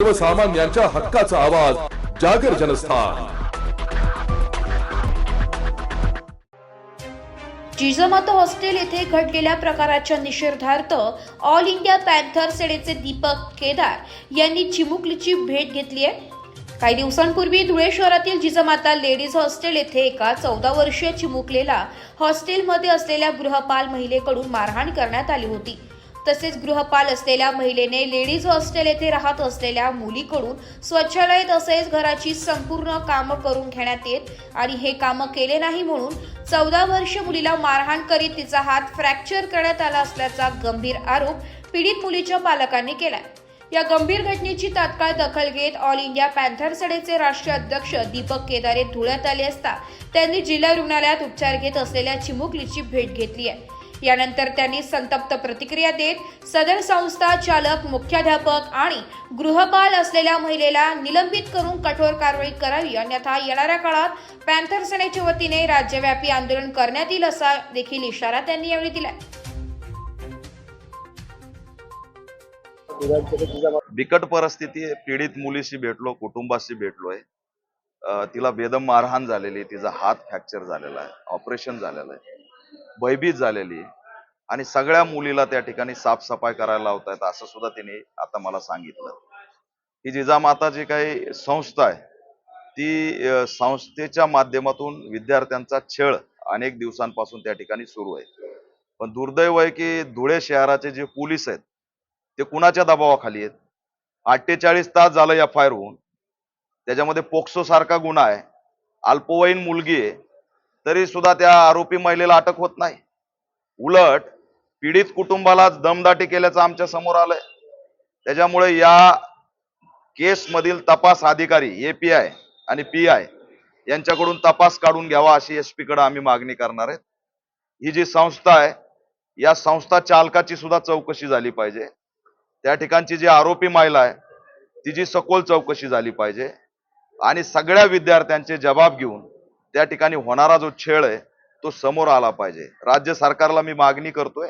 सर्वसामान्यांच्या हक्काचा आवाज जागर जनस्थान। जिजामाता हॉस्टेल येथे घडलेल्या प्रकाराच्या निषेधार्थ ऑल इंडिया पॅन्थर सेनेचे दीपक केदार यांनी चिमुकलीची भेट घेतली आहे। काही दिवसांपूर्वी धुळे शहरातील जिजामाता लेडीज हॉस्टेल येथे एका 14 वर्षीय चिमुकलेला हॉस्टेलमध्ये असलेल्या गृहपाल महिलेकडून मारहाण करण्यात आली होती। तसेच गृहपाल असलेल्या महिलेने लेडीज हॉस्टेल येथे राहत असलेल्या मुलीकडून स्वच्छालय तसेच घराची संपूर्ण कामं करून घेण्यात येत आणि हे कामं केले नाही म्हणून 14 वर्षीय मुलीला मारहाण करीत तिचा हात फ्रॅक्चर करण्यात आला असल्याचा गंभीर आरोप पीडित मुलीच्या पालकांनी केलाय। या गंभीर घटनेची तात्काळ दखल घेत ऑल इंडिया पॅन्थर सेनेचे राष्ट्रीय अध्यक्ष दीपक केदार हे धुळ्यात आले असता त्यांनी जिल्हा रुग्णालयात उपचार घेत असलेल्या चिमुकलीची भेट घेतली आहे। यानंतर त्यांनी संतप्त प्रतिक्रिया देत सदर संस्था चालक, मुख्याध्यापक आणि गृहपाल असलेल्या महिलेला निलंबित करून कठोर कारवाई करावी, अन्यथा येणाऱ्या काळात पॅन्थर सेनेच्या वतीने राज्यव्यापी आंदोलन करण्यात येईल असा देखील इशारा त्यांनी यावेळी दिला। बिकट परिस्थिती, पीडित मुलीशी भेटलो, कुटुंबाशी भेटलोय। तिला बेदम मारहाण झालेली, तिचा हात फ्रॅक्चर झालेला आहे, ऑपरेशन झालेलं आहे, भयभीत झालेली आणि सगळ्या मुलीला त्या ठिकाणी साफसफाई करायला लावतायत असं सुद्धा तिने आता मला सांगितलं। ही जिजामाता जी काही संस्था आहे ती संस्थेच्या माध्यमातून विद्यार्थ्यांचा छळ अनेक दिवसांपासून त्या ठिकाणी सुरू आहे। पण दुर्दैव आहे की धुळे शहराचे जे पोलीस आहेत ते कुणाच्या दबावाखाली आहेत। 48 तास झालं FIR होऊन, त्याच्यामध्ये पोक्सो सारखा गुन्हा आहे, अल्पवयीन मुलगी आहे, तरी सुद्धा त्या आरोपी महिलेला अटक होत नाही। उलट पीडित कुटुंबाला दमदाटी केल्याचं आमच्या समोर आलंय। त्याच्यामुळे या केस मधील तपास अधिकारी API आणि PI यांच्याकडून तपास काढून घ्यावा अशी SP कडे आम्ही मागणी करणार आहेत। ही जी संस्था आहे या संस्था चालकाची सुद्धा चौकशी झाली पाहिजे। त्या ठिकाणची जी आरोपी महिला आहे तिची सखोल चौकशी झाली पाहिजे आणि सगळ्या विद्यार्थ्यांचे जबाब घेऊन त्या ठिकाणी होणारा जो छळ आहे तो समोर आला पाहिजे। राज्य सरकारला मी मागणी करतोय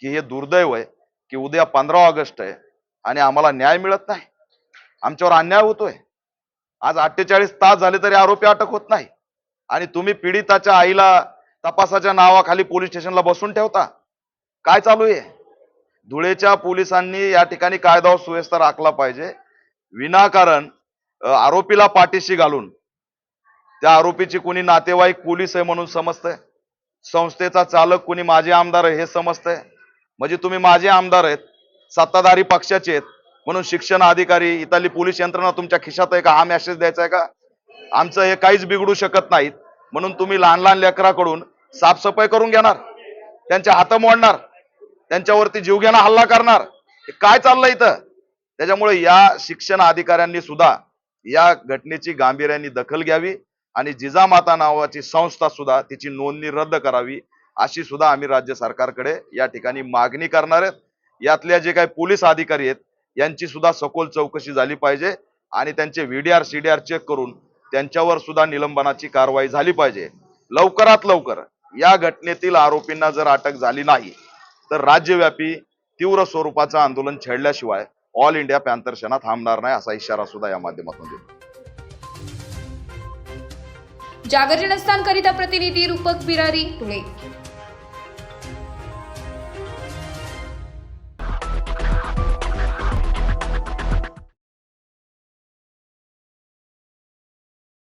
की हे दुर्दैव आहे की उद्या 15 ऑगस्ट आहे आणि आम्हाला न्याय मिळत नाही, आमच्यावर अन्याय होतोय। आज 48 तास झाले तरी आरोपी अटक होत नाही आणि तुम्ही पीडिताच्या आईला तपासाच्या नावाखाली पोलीस स्टेशनला बसून ठेवता। काय चालू आहे? धुळेच्या पोलिसांनी या ठिकाणी कायदा व सुव्यवस्था राखला पाहिजे। विनाकारण आरोपीला पाठीशी घालून त्या आरोपीची कोणी नातेवाईक पोलीस आहे म्हणून समजतंय, संस्थेचा चालक कोणी माजी आमदार आहे हे समजतंय। म्हणजे तुम्ही माजी आमदार आहेत, सत्ताधारी पक्षाचे आहेत म्हणून शिक्षण अधिकारी इथली पोलीस यंत्रणा तुमच्या खिशात आहे का? हा मेसेज द्यायचा आहे का? आमचं हे काहीच बिघडू शकत नाहीत म्हणून तुम्ही लहान लहान लेकराकडून साफसफाई करून घेणार, त्यांचे हात मोडणार, त्यांच्यावरती जीवघेणा हल्ला करणार, हे काय चाललंय इथं? त्याच्यामुळे या शिक्षण अधिकाऱ्यांनी सुद्धा या घटनेची गांभीर्याने दखल घ्यावी आणि जिजामाता नावाची संस्था सुद्धा तिची नोंदणी रद्द करावी अशी सुद्धा आम्ही राज्य सरकारकडे या ठिकाणी मागणी करणार आहेत। यातल्या जे काही पोलीस अधिकारी आहेत यांची सुद्धा सखोल चौकशी झाली पाहिजे आणि त्यांचे VDR CDR चेक करून त्यांच्यावर सुद्धा निलंबनाची कारवाई झाली पाहिजे। लवकरात लवकर या घटनेतील आरोपींना जर अटक झाली नाही तर राज्यव्यापी तीव्र स्वरूपाचं आंदोलन छेडल्याशिवाय ऑल इंडिया पॅन्थर सेना थांबणार नाही असा इशारा सुद्धा या माध्यमातून देतो। जागर जनस्थान करिता प्रतिनिधी रूपक बिरारी, धुळे।